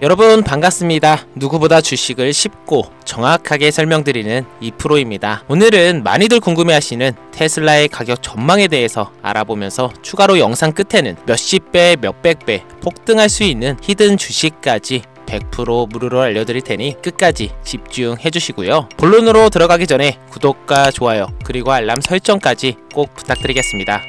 여러분 반갑습니다. 누구보다 주식을 쉽고 정확하게 설명드리는 이프로입니다. 오늘은 많이들 궁금해하시는 테슬라의 가격 전망에 대해서 알아보면서 추가로 영상 끝에는 몇십 배, 몇백 배 폭등할 수 있는 히든 주식까지 100% 무료로 알려드릴 테니 끝까지 집중해 주시고요. 본론으로 들어가기 전에 구독과 좋아요 그리고 알람 설정까지 꼭 부탁드리겠습니다.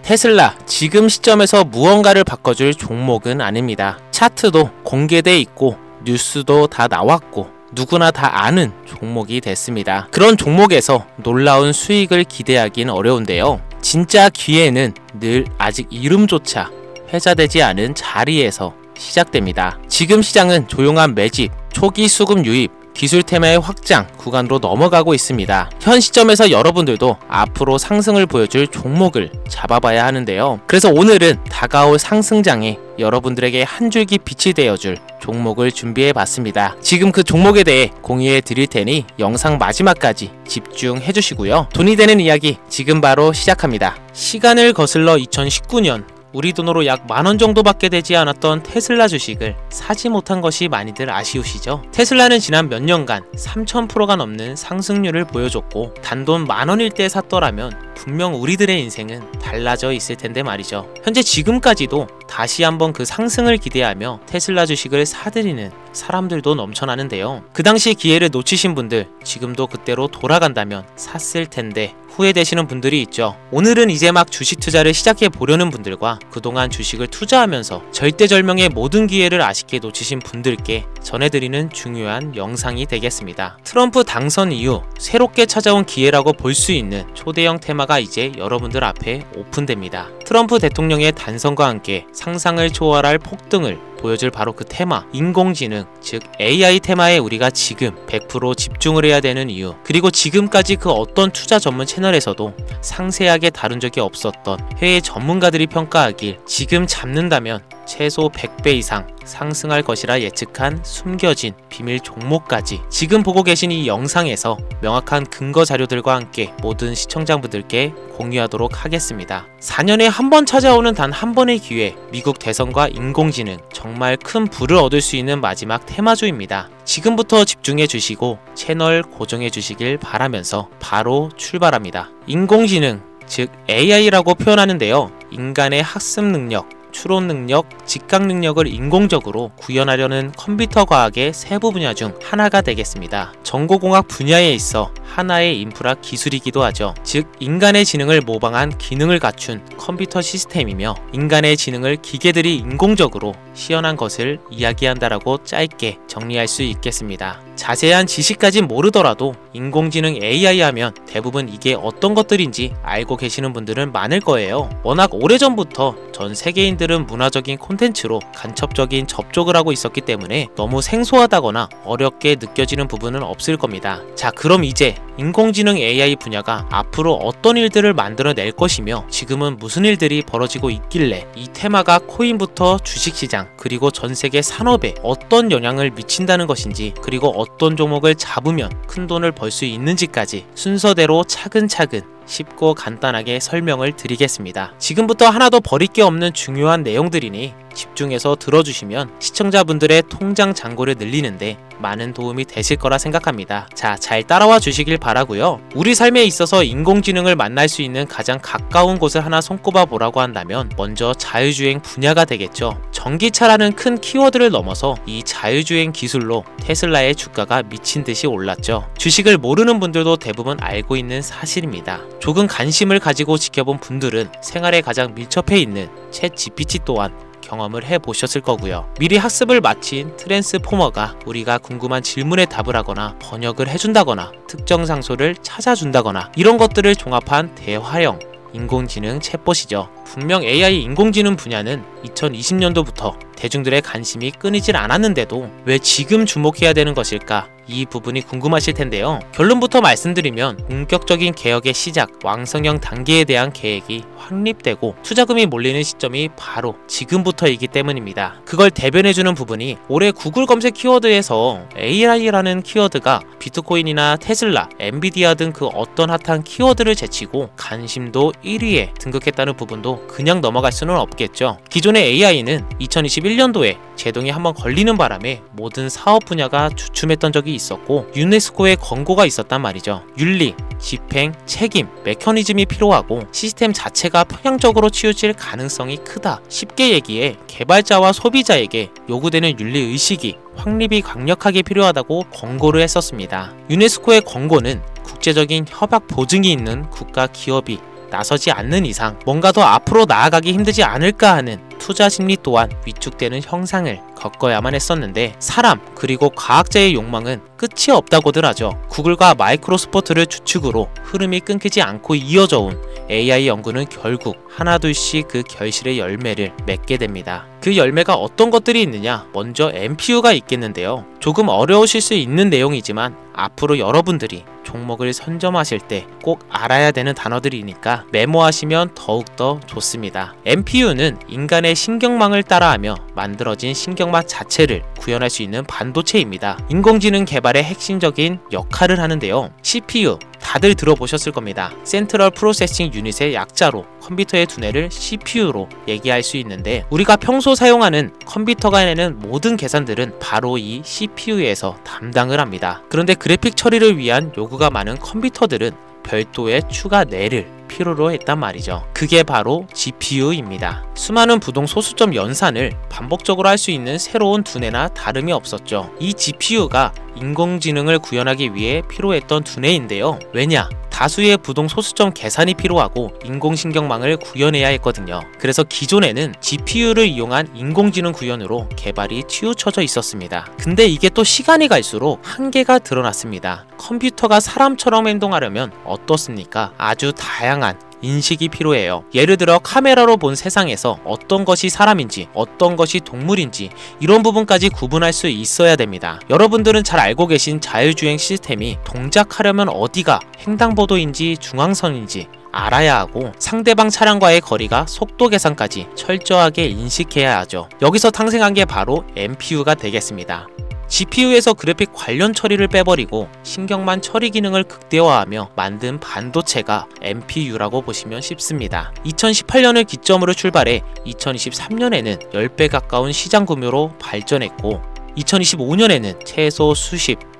테슬라, 지금 시점에서 무언가를 바꿔줄 종목은 아닙니다. 차트도 공개돼 있고 뉴스도 다 나왔고 누구나 다 아는 종목이 됐습니다. 그런 종목에서 놀라운 수익을 기대하긴 어려운데요. 진짜 기회는 늘 아직 이름조차 회자되지 않은 자리에서 시작됩니다. 지금 시장은 조용한 매집, 초기 수급 유입, 기술 테마의 확장 구간으로 넘어가고 있습니다. 현 시점에서 여러분들도 앞으로 상승을 보여줄 종목을 잡아봐야 하는데요. 그래서 오늘은 다가올 상승장에 여러분들에게 한 줄기 빛이 되어줄 종목을 준비해 봤습니다. 지금 그 종목에 대해 공유해 드릴 테니 영상 마지막까지 집중해 주시고요. 돈이 되는 이야기 지금 바로 시작합니다. 시간을 거슬러 2019년 우리 돈으로 약 만원 정도밖에 되지 않았던 테슬라 주식을 사지 못한 것이 많이들 아쉬우시죠? 테슬라는 지난 몇 년간 3000%가 넘는 상승률을 보여줬고 단돈 만원일 때 샀더라면 분명 우리들의 인생은 달라져 있을 텐데 말이죠. 현재 지금까지도 다시 한번 그 상승을 기대하며 테슬라 주식을 사들이는 사람들도 넘쳐나는데요. 그 당시 기회를 놓치신 분들 지금도 그때로 돌아간다면 샀을 텐데 후회되시는 분들이 있죠. 오늘은 이제 막 주식 투자를 시작해 보려는 분들과 그동안 주식을 투자하면서 절대절명의 모든 기회를 아쉽게 놓치신 분들께 전해드리는 중요한 영상이 되겠습니다. 트럼프 당선 이후 새롭게 찾아온 기회라고 볼 수 있는 초대형 테마가 이제 여러분들 앞에 오픈됩니다. 트럼프 대통령의 단선과 함께 상상을 초월할 폭등을 보여줄 바로 그 테마, 인공지능, 즉 AI 테마에 우리가 지금 100% 집중을 해야 되는 이유, 그리고 지금까지 그 어떤 투자 전문 채널에서도 상세하게 다룬 적이 없었던 해외 전문가들이 평가하길 지금 잡는다면 최소 100배 이상 상승할 것이라 예측한 숨겨진 비밀 종목까지 지금 보고 계신 이 영상에서 명확한 근거 자료들과 함께 모든 시청자분들께 공유하도록 하겠습니다. 4년에 한 번 찾아오는 단 한 번의 기회, 미국 대선과 인공지능, 정말 큰 부를 얻을 수 있는 마지막 테마주입니다. 지금부터 집중해 주시고 채널 고정해 주시길 바라면서 바로 출발합니다. 인공지능, 즉 AI라고 표현하는데요. 인간의 학습 능력, 추론 능력, 직각 능력을 인공적으로 구현하려는 컴퓨터 과학의 세부 분야 중 하나가 되겠습니다. 정보공학 분야에 있어 하나의 인프라 기술이기도 하죠. 즉 인간의 지능을 모방한 기능을 갖춘 컴퓨터 시스템이며 인간의 지능을 기계들이 인공적으로 시연한 것을 이야기한다라고 짧게 정리할 수 있겠습니다. 자세한 지식까진 모르더라도 인공지능 AI 하면 대부분 이게 어떤 것들인지 알고 계시는 분들은 많을 거예요. 워낙 오래전부터 전 세계인들은 문화적인 콘텐츠로 간접적인 접촉을 하고 있었기 때문에 너무 생소하다거나 어렵게 느껴지는 부분은 없을 겁니다. 자, 그럼 이제 인공지능 AI 분야가 앞으로 어떤 일들을 만들어낼 것이며 지금은 무슨 일들이 벌어지고 있길래 이 테마가 코인부터 주식시장 그리고 전세계 산업에 어떤 영향을 미친다는 것인지, 그리고 어떤 종목을 잡으면 큰 돈을 벌 수 있는지까지 순서대로 차근차근 쉽고 간단하게 설명을 드리겠습니다. 지금부터 하나도 버릴 게 없는 중요한 내용들이니 집중해서 들어주시면 시청자분들의 통장 잔고를 늘리는데 많은 도움이 되실 거라 생각합니다. 자, 잘 따라와 주시길 바라고요. 우리 삶에 있어서 인공지능을 만날 수 있는 가장 가까운 곳을 하나 손꼽아 보라고 한다면 먼저 자율주행 분야가 되겠죠. 전기차라는 큰 키워드를 넘어서 이 자율주행 기술로 테슬라의 주가가 미친 듯이 올랐죠. 주식을 모르는 분들도 대부분 알고 있는 사실입니다. 조금 관심을 가지고 지켜본 분들은 생활에 가장 밀접해 있는 챗 GPT 또한 경험을 해보셨을 거고요. 미리 학습을 마친 트랜스포머가 우리가 궁금한 질문에 답을 하거나 번역을 해준다거나 특정 장소를 찾아준다거나 이런 것들을 종합한 대화형 인공지능 챗봇이죠. 분명 AI 인공지능 분야는 2020년도부터 대중들의 관심이 끊이질 않았는데도 왜 지금 주목해야 되는 것일까? 이 부분이 궁금하실 텐데요. 결론부터 말씀드리면 본격적인 개혁의 시작, 왕성형 단계에 대한 계획이 확립되고 투자금이 몰리는 시점이 바로 지금부터이기 때문입니다. 그걸 대변해주는 부분이 올해 구글 검색 키워드에서 AI라는 키워드가 비트코인이나 테슬라, 엔비디아 등 그 어떤 핫한 키워드를 제치고 관심도 1위에 등극했다는 부분도 그냥 넘어갈 수는 없겠죠. 기존의 AI는 2021년도에 제동이 한번 걸리는 바람에 모든 사업 분야가 주춤했던 적이 있었고 유네스코의 권고가 있었단 말이죠. 윤리, 집행, 책임, 메커니즘이 필요하고 시스템 자체가 편향적으로 치우칠 가능성이 크다. 쉽게 얘기해 개발자와 소비자에게 요구되는 윤리의식이 확립이 강력하게 필요하다고 권고를 했었습니다. 유네스코의 권고는 국제적인 협약 보증이 있는 국가 기업이 나서지 않는 이상 뭔가 더 앞으로 나아가기 힘들지 않을까 하는 투자 심리 또한 위축되는 형상을 겪어야만 했었는데 사람 그리고 과학자의 욕망은 끝이 없다고들 하죠. 구글과 마이크로소프트를 주축으로 흐름이 끊기지 않고 이어져 온 AI 연구는 결국 하나둘씩 그 결실의 열매를 맺게 됩니다. 그 열매가 어떤 것들이 있느냐? 먼저 NPU가 있겠는데요. 조금 어려우실 수 있는 내용이지만 앞으로 여러분들이 종목을 선점하실 때 꼭 알아야 되는 단어들이니까 메모하시면 더욱더 좋습니다. NPU는 인간의 신경망을 따라하며 만들어진 신경망 자체를 구현할 수 있는 반도체입니다. 인공지능 개발의 핵심적인 역할을 하는데요. CPU, 다들 들어보셨을 겁니다. 센트럴 프로세싱 유닛의 약자로 컴퓨터의 두뇌를 CPU로 얘기할 수 있는데 우리가 평소 사용하는 컴퓨터가 내는 모든 계산들은 바로 이 CPU에서 담당을 합니다. 그런데 그래픽 처리를 위한 요구가 많은 컴퓨터들은 별도의 추가 뇌를 필요로 했단 말이죠. 그게 바로 GPU입니다. 수많은 부동 소수점 연산을 반복적으로 할 수 있는 새로운 두뇌나 다름이 없었죠. 이 GPU가 인공지능을 구현하기 위해 필요했던 두뇌인데요. 왜냐? 다수의 부동 소수점 계산이 필요하고 인공신경망을 구현해야 했거든요. 그래서 기존에는 GPU를 이용한 인공지능 구현으로 개발이 치우쳐져 있었습니다. 근데 이게 또 시간이 갈수록 한계가 드러났습니다. 컴퓨터가 사람처럼 행동하려면 어떻습니까? 아주 다양한 인식이 필요해요. 예를 들어 카메라로 본 세상에서 어떤 것이 사람인지 어떤 것이 동물인지 이런 부분까지 구분할 수 있어야 됩니다. 여러분들은 잘 알고 계신 자율주행 시스템이 동작하려면 어디가 횡단보도인지 중앙선인지 알아야 하고 상대방 차량과의 거리가 속도 계산까지 철저하게 인식해야 하죠. 여기서 탄생한 게 바로 NPU가 되겠습니다. GPU에서 그래픽 관련 처리를 빼버리고 신경만 처리 기능을 극대화하며 만든 반도체가 NPU라고 보시면 쉽습니다. 2018년을 기점으로 출발해 2023년에는 10배 가까운 시장 규모로 발전했고 2025년에는 최소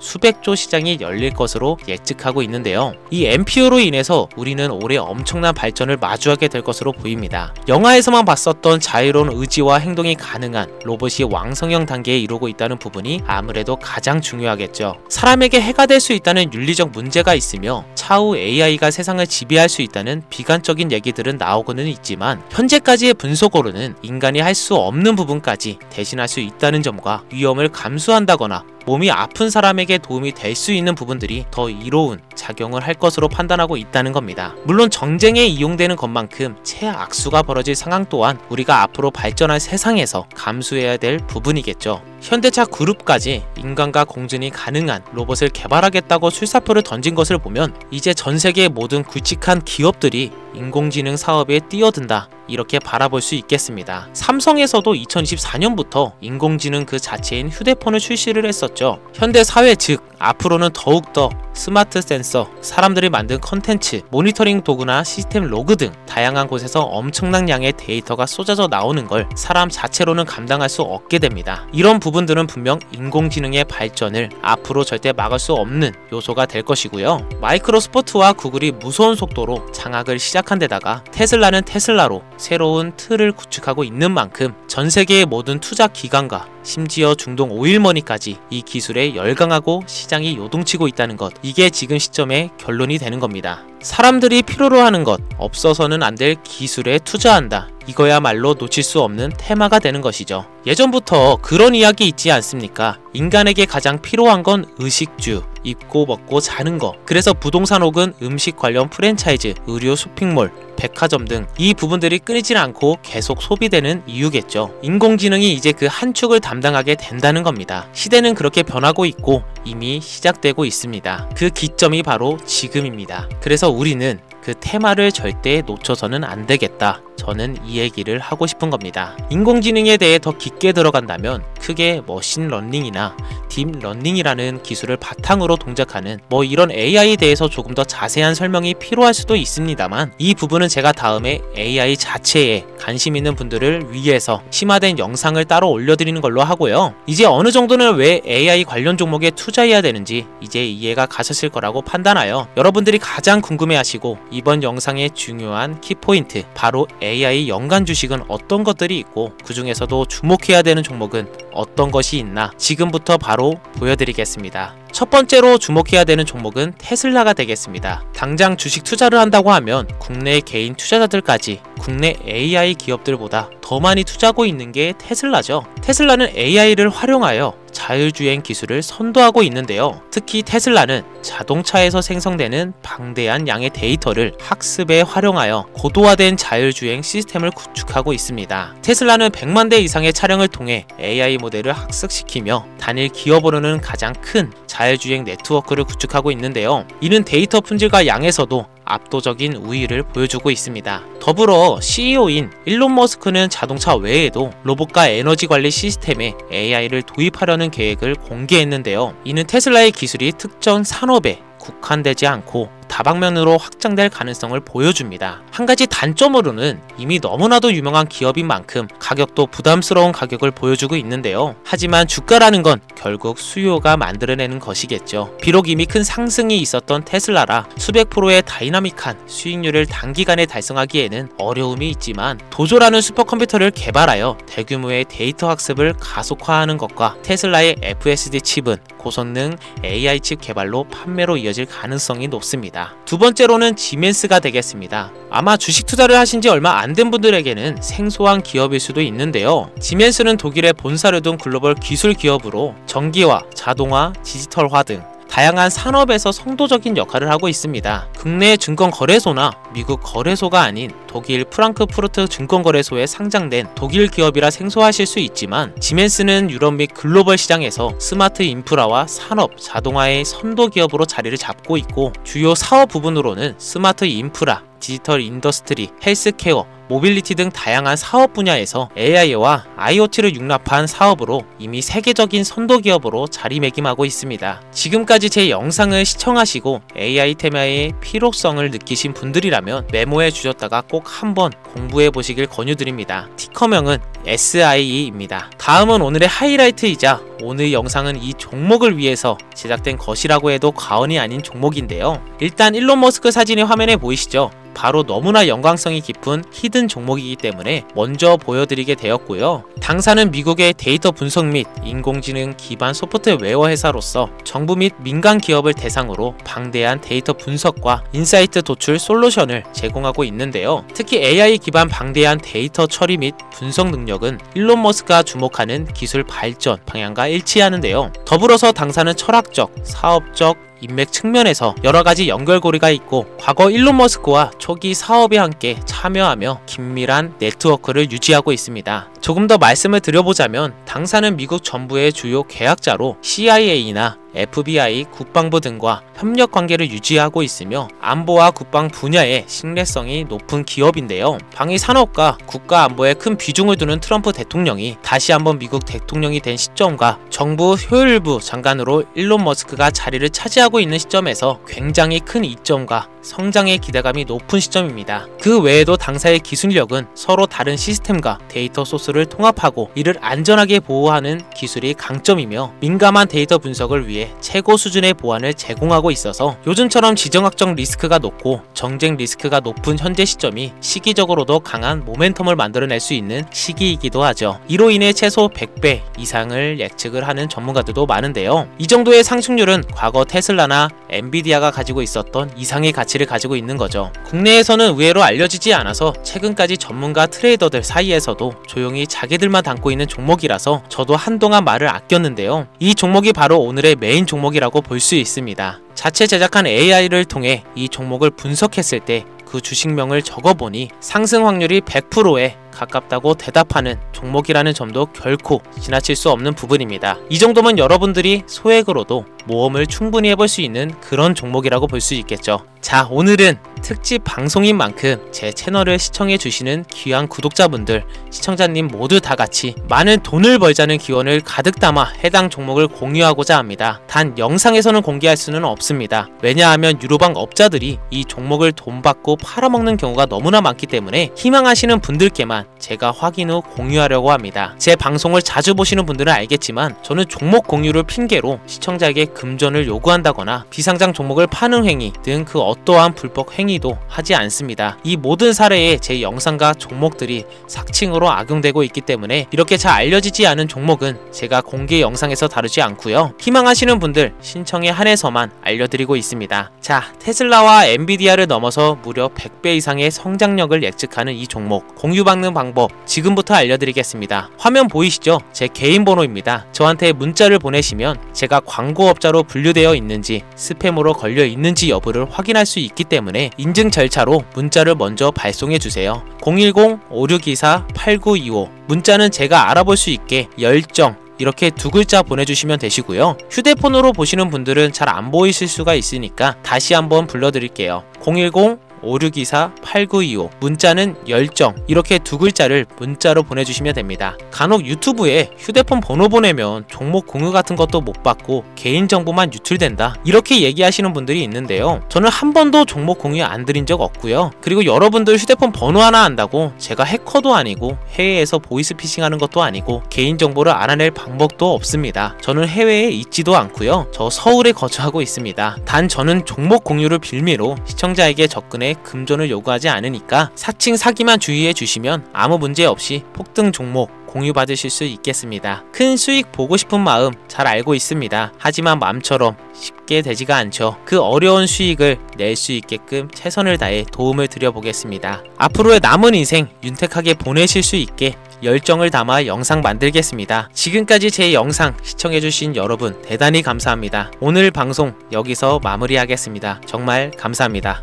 수백조 시장이 열릴 것으로 예측하고 있는데요. 이 NPU로 인해서 우리는 올해 엄청난 발전을 마주하게 될 것으로 보입니다. 영화에서만 봤었던 자유로운 의지와 행동이 가능한 로봇이 왕성형 단계에 이르고 있다는 부분이 아무래도 가장 중요하겠죠. 사람에게 해가 될 수 있다는 윤리적 문제가 있으며 차후 AI가 세상을 지배할 수 있다는 비관적인 얘기들은 나오고는 있지만 현재까지의 분석으로는 인간이 할 수 없는 부분까지 대신할 수 있다는 점과 위험을 감수한다거나 몸이 아픈 사람에게 도움이 될 수 있는 부분들이 더 이로운 작용을 할 것으로 판단하고 있다는 겁니다. 물론 정쟁에 이용되는 것만큼 최악수가 벌어질 상황 또한 우리가 앞으로 발전할 세상에서 감수해야 될 부분이겠죠. 현대차 그룹까지 인간과 공존이 가능한 로봇을 개발하겠다고 출사표를 던진 것을 보면 이제 전 세계의 모든 굵직한 기업들이 인공지능 사업에 뛰어든다 이렇게 바라볼 수 있겠습니다. 삼성에서도 2024년부터 인공지능 그 자체인 휴대폰을 출시를 했었죠. 현대 사회 즉 앞으로는 더욱더 스마트 센서, 사람들이 만든 컨텐츠, 모니터링 도구나 시스템 로그 등 다양한 곳에서 엄청난 양의 데이터가 쏟아져 나오는 걸 사람 자체로는 감당할 수 없게 됩니다. 이런 부분들은 분명 인공지능의 발전을 앞으로 절대 막을 수 없는 요소가 될 것이고요. 마이크로소프트와 구글이 무서운 속도로 장악을 시작한 데다가 테슬라는 테슬라로 새로운 틀을 구축하고 있는 만큼 전 세계의 모든 투자 기관과 심지어 중동 오일머니까지 이 기술에 열광하고 시장이 요동치고 있다는 것, 이게 지금 시점의 결론이 되는 겁니다. 사람들이 필요로 하는 것, 없어서는 안 될 기술에 투자한다. 이거야말로 놓칠 수 없는 테마가 되는 것이죠. 예전부터 그런 이야기 있지 않습니까? 인간에게 가장 필요한 건 의식주, 입고 먹고 자는 거. 그래서 부동산 혹은 음식 관련 프랜차이즈, 의료 쇼핑몰, 백화점 등 이 부분들이 끊이질 않고 계속 소비되는 이유겠죠. 인공지능이 이제 그 한 축을 담당하게 된다는 겁니다. 시대는 그렇게 변하고 있고 이미 시작되고 있습니다. 그 기점이 바로 지금입니다. 그래서 우리는 그 테마를 절대 놓쳐서는 안 되겠다. 저는 이 얘기를 하고 싶은 겁니다. 인공지능에 대해 더 깊게 들어간다면 크게 머신러닝이나 딥러닝이라는 기술을 바탕으로 동작하는 이런 AI에 대해서 조금 더 자세한 설명이 필요할 수도 있습니다만, 이 부분은 제가 다음에 AI 자체에 관심 있는 분들을 위해서 심화된 영상을 따로 올려드리는 걸로 하고요. 이제 어느 정도는 왜 AI 관련 종목에 투자해야 되는지 이제 이해가 가셨을 거라고 판단하여 여러분들이 가장 궁금해하시고 이번 영상의 중요한 키포인트, 바로 AI 연간 주식은 어떤 것들이 있고 그 중에서도 주목해야 되는 종목은 어떤 것이 있나 지금부터 바로 보여드리겠습니다. 첫 번째로 주목해야 되는 종목은 테슬라가 되겠습니다. 당장 주식 투자를 한다고 하면 국내 개인 투자자들까지 국내 AI 기업들보다 더 많이 투자하고 있는 게 테슬라죠. 테슬라는 AI를 활용하여 자율주행 기술을 선도하고 있는데요. 특히 테슬라는 자동차에서 생성되는 방대한 양의 데이터를 학습에 활용하여 고도화된 자율주행 시스템을 구축하고 있습니다. 테슬라는 100만 대 이상의 차량을 통해 AI 모델을 학습시키며 단일 기업으로는 가장 큰 자율주행 네트워크를 구축하고 있는데요. 이는 데이터 품질과 양에서도 압도적인 우위를 보여주고 있습니다. 더불어 CEO인 일론 머스크는 자동차 외에도 로봇과 에너지 관리 시스템에 AI를 도입하려는 계획을 공개했는데요. 이는 테슬라의 기술이 특정 산업에 국한되지 않고 다방면으로 확장될 가능성을 보여줍니다. 한 가지 단점으로는 이미 너무나도 유명한 기업인 만큼 가격도 부담스러운 가격을 보여주고 있는데요. 하지만 주가라는 건 결국 수요가 만들어내는 것이겠죠. 비록 이미 큰 상승이 있었던 테슬라라 수백 프로의 다이나믹한 수익률을 단기간에 달성하기에는 어려움이 있지만, 도조라는 슈퍼컴퓨터를 개발하여 대규모의 데이터 학습을 가속화하는 것과 테슬라의 FSD 칩은 고성능 AI 칩 개발로 판매로 이어질 가능성이 높습니다. 두 번째로는 지멘스가 되겠습니다. 아마 주식 투자를 하신 지 얼마 안 된 분들에게는 생소한 기업일 수도 있는데요. 지멘스는 독일에 본사를 둔 글로벌 기술 기업으로 전기화, 자동화, 디지털화 등 다양한 산업에서 선도적인 역할을 하고 있습니다. 국내 증권거래소나 미국 거래소가 아닌 독일 프랑크푸르트 증권거래소에 상장된 독일 기업이라 생소하실 수 있지만, 지멘스는 유럽 및 글로벌 시장에서 스마트 인프라와 산업, 자동화의 선도 기업으로 자리를 잡고 있고, 주요 사업 부분으로는 스마트 인프라, 디지털 인더스트리, 헬스케어, 모빌리티 등 다양한 사업 분야에서 AI와 IoT를 융합한 사업으로 이미 세계적인 선도 기업으로 자리매김하고 있습니다. 지금까지 제 영상을 시청하시고 AI 테마의 필요성을 느끼신 분들이라면 메모해 주셨다가 꼭 한번 공부해 보시길 권유드립니다. 티커명은 SIE입니다. 다음은 오늘의 하이라이트이자 오늘 영상은 이 종목을 위해서 제작된 것이라고 해도 과언이 아닌 종목인데요. 일단 일론 머스크 사진이 화면에 보이시죠? 바로 너무나 연관성이 깊은 히든 종목이기 때문에 먼저 보여드리게 되었고요. 당사는 미국의 데이터 분석 및 인공지능 기반 소프트웨어 회사로서 정부 및 민간 기업을 대상으로 방대한 데이터 분석과 인사이트 도출 솔루션을 제공하고 있는데요. 특히 AI 기반 방대한 데이터 처리 및 분석 능력은 일론 머스크가 주목하는 기술 발전 방향과 일치하는데요. 더불어서 당사는 철학적, 사업적, 인맥 측면에서 여러가지 연결고리가 있고, 과거 일론 머스크와 초기 사업에 함께 참여하며 긴밀한 네트워크를 유지하고 있습니다. 조금 더 말씀을 드려보자면, 당사는 미국 정부의 주요 계약자로 CIA나 FBI, 국방부 등과 협력 관계를 유지하고 있으며 안보와 국방 분야의 신뢰성이 높은 기업인데요. 방위 산업과 국가 안보에 큰 비중을 두는 트럼프 대통령이 다시 한번 미국 대통령이 된 시점과 정부 효율부 장관으로 일론 머스크가 자리를 차지하고 있는 시점에서 굉장히 큰 이점과 성장의 기대감이 높은 시점입니다. 그 외에도 당사의 기술력은 서로 다른 시스템과 데이터 소스를 통합하고 이를 안전하게 보호하는 기술이 강점이며, 민감한 데이터 분석을 위해 최고 수준의 보안을 제공하고 있어서 요즘처럼 지정학적 리스크가 높고 정쟁 리스크가 높은 현재 시점이 시기적으로도 강한 모멘텀을 만들어낼 수 있는 시기이기도 하죠. 이로 인해 최소 100배 이상을 예측을 하는 전문가들도 많은데요. 이 정도의 상승률은 과거 테슬라나 엔비디아가 가지고 있었던 이상의 가치를 가지고 있는 거죠. 국내에서는 의외로 알려지지 않아서 최근까지 전문가 트레이더들 사이에서도 조용히 자기들만 담고 있는 종목이라서 저도 한동안 말을 아꼈는데요. 이 종목이 바로 오늘의 메인 종목이라고 볼 수 있습니다. 자체 제작한 AI를 통해 이 종목을 분석했을 때 그 주식명을 적어보니 상승 확률이 100%에 가깝다고 대답하는 종목이라는 점도 결코 지나칠 수 없는 부분입니다. 이 정도면 여러분들이 소액으로도 모험을 충분히 해볼 수 있는 그런 종목이라고 볼 수 있겠죠. 자, 오늘은 특집 방송인 만큼 제 채널을 시청해주시는 귀한 구독자분들, 시청자님 모두 다 같이 많은 돈을 벌자는 기원을 가득 담아 해당 종목을 공유하고자 합니다. 단 영상에서는 공개할 수는 없습니다. 왜냐하면 유로방 업자들이 이 종목을 돈 받고 팔아먹는 경우가 너무나 많기 때문에 희망하시는 분들께만 제가 확인 후 공유하려고 합니다. 제 방송을 자주 보시는 분들은 알겠지만 저는 종목 공유를 핑계로 시청자에게 금전을 요구한다거나 비상장 종목을 파는 행위 등 그 어떠한 불법 행위도 하지 않습니다. 이 모든 사례에 제 영상과 종목들이 삭칭으로 악용되고 있기 때문에 이렇게 잘 알려지지 않은 종목은 제가 공개 영상에서 다루지 않고요. 희망하시는 분들 신청에 한해서만 알려드리고 있습니다. 자, 테슬라와 엔비디아를 넘어서 무려 100배 이상의 성장력을 예측하는 이 종목 공유받는 방법 지금부터 알려드리겠습니다. 화면 보이시죠? 제 개인 번호입니다. 저한테 문자를 보내시면 제가 광고업자로 분류되어 있는지 스팸으로 걸려 있는지 여부를 확인할 수 있기 때문에 인증 절차로 문자를 먼저 발송해 주세요. 010-5624-8925 문자는 제가 알아볼 수 있게 열정 이렇게 두 글자 보내주시면 되시고요. 휴대폰으로 보시는 분들은 잘 안 보이실 수가 있으니까 다시 한번 불러드릴게요. 010-5624-8925 문자는 열정 이렇게 두 글자를 문자로 보내주시면 됩니다. 간혹 유튜브에 휴대폰 번호 보내면 종목 공유 같은 것도 못 받고 개인정보만 유출된다 이렇게 얘기하시는 분들이 있는데요. 저는 한 번도 종목 공유 안 드린 적 없고요. 그리고 여러분들 휴대폰 번호 하나 안다고 제가 해커도 아니고 해외에서 보이스피싱 하는 것도 아니고 개인정보를 알아낼 방법도 없습니다. 저는 해외에 있지도 않고요. 저 서울에 거주하고 있습니다. 단 저는 종목 공유를 빌미로 시청자에게 접근해 금전을 요구하지 않으니까 사칭 사기만 주의해 주시면 아무 문제 없이 폭등 종목 공유받으실 수 있겠습니다. 큰 수익 보고 싶은 마음 잘 알고 있습니다. 하지만 마음처럼 쉽게 되지가 않죠. 그 어려운 수익을 낼 수 있게끔 최선을 다해 도움을 드려보겠습니다. 앞으로의 남은 인생 윤택하게 보내실 수 있게 열정을 담아 영상 만들겠습니다. 지금까지 제 영상 시청해주신 여러분 대단히 감사합니다. 오늘 방송 여기서 마무리하겠습니다. 정말 감사합니다.